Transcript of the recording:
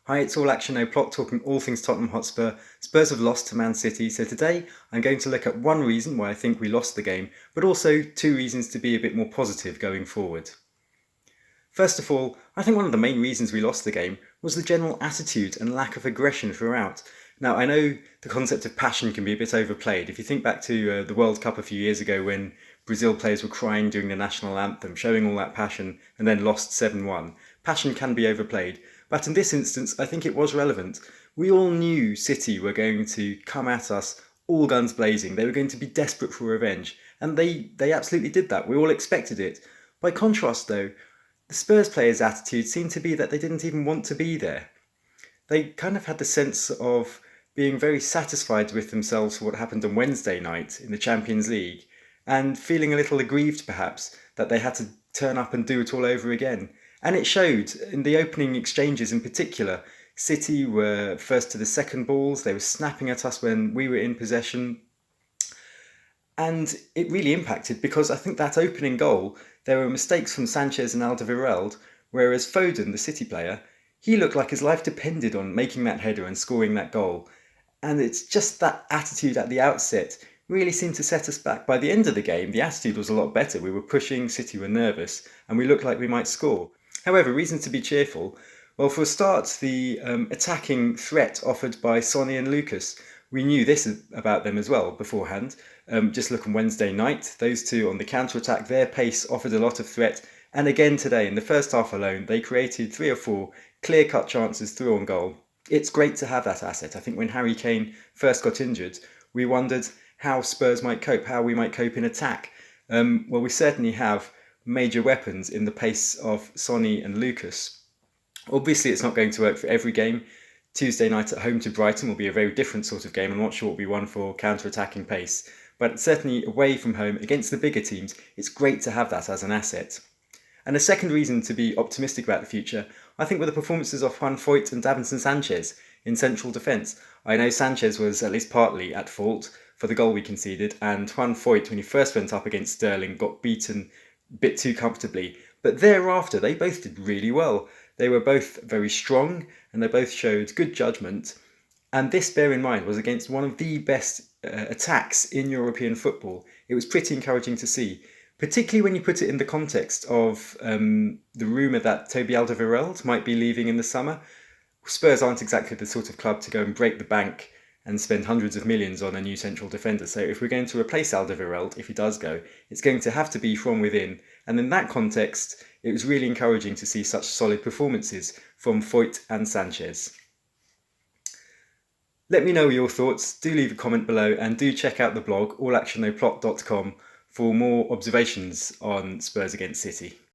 Hi, it's All Action No Plot, talking all things Tottenham Hotspur. Spurs have lost to Man City, so today I'm going to look at one reason why I think we lost the game, but also two reasons to be a bit more positive going forward. First of all, I think one of the main reasons we lost the game was the general attitude and lack of aggression throughout. Now, I know the concept of passion can be a bit overplayed. If you think back to the World Cup a few years ago when Brazil players were crying during the national anthem, showing all that passion, and then lost 7-1, passion can be overplayed. But in this instance, I think it was relevant. We all knew City were going to come at us all guns blazing. They were going to be desperate for revenge. And they absolutely did that. We all expected it. By contrast, though, the Spurs players' attitude seemed to be that they didn't even want to be there. They kind of had the sense of being very satisfied with themselves for what happened on Wednesday night in the Champions League and feeling a little aggrieved perhaps that they had to turn up and do it all over again. And it showed in the opening exchanges in particular. City were first to the second balls, they were snapping at us when we were in possession. And it really impacted because I think that opening goal, there were mistakes from Sanchez and Alderweireld, whereas Foden, the City player, he looked like his life depended on making that header and scoring that goal. And it's just that attitude at the outset really seemed to set us back. By the end of the game, the attitude was a lot better. We were pushing, City were nervous, and we looked like we might score. However, reason to be cheerful. Well, for a start, the attacking threat offered by Sonny and Lucas, we knew this about them as well beforehand. Just look on Wednesday night, those two on the counter-attack, their pace offered a lot of threat. And again today, in the first half alone, they created 3 or 4 clear-cut chances through on goal. It's great to have that asset. I think when Harry Kane first got injured, we wondered how Spurs might cope, how we might cope in attack. Well, we certainly have major weapons in the pace of Sonny and Lucas. Obviously, it's not going to work for every game. Tuesday night at home to Brighton will be a very different sort of game. I'm not sure what we won for counter-attacking pace, but certainly away from home against the bigger teams, it's great to have that as an asset. And a second reason to be optimistic about the future, I think, were the performances of Juan Foyth and Davinson Sanchez in central defence. I know Sanchez was at least partly at fault for the goal we conceded, and Juan Foyth, when he first went up against Sterling, got beaten a bit too comfortably. But thereafter, they both did really well. They were both very strong, and they both showed good judgment. And this, bear in mind, was against one of the best attacks in European football. It was pretty encouraging to see, particularly when you put it in the context of the rumour that Toby Alderweireld might be leaving in the summer. Spurs aren't exactly the sort of club to go and break the bank and spend hundreds of millions on a new central defender. So if we're going to replace Alderweireld, if he does go, it's going to have to be from within. And in that context, it was really encouraging to see such solid performances from Foyth and Sanchez. Let me know your thoughts, do leave a comment below, and do check out the blog allactionnoplot.com for more observations on Spurs against City.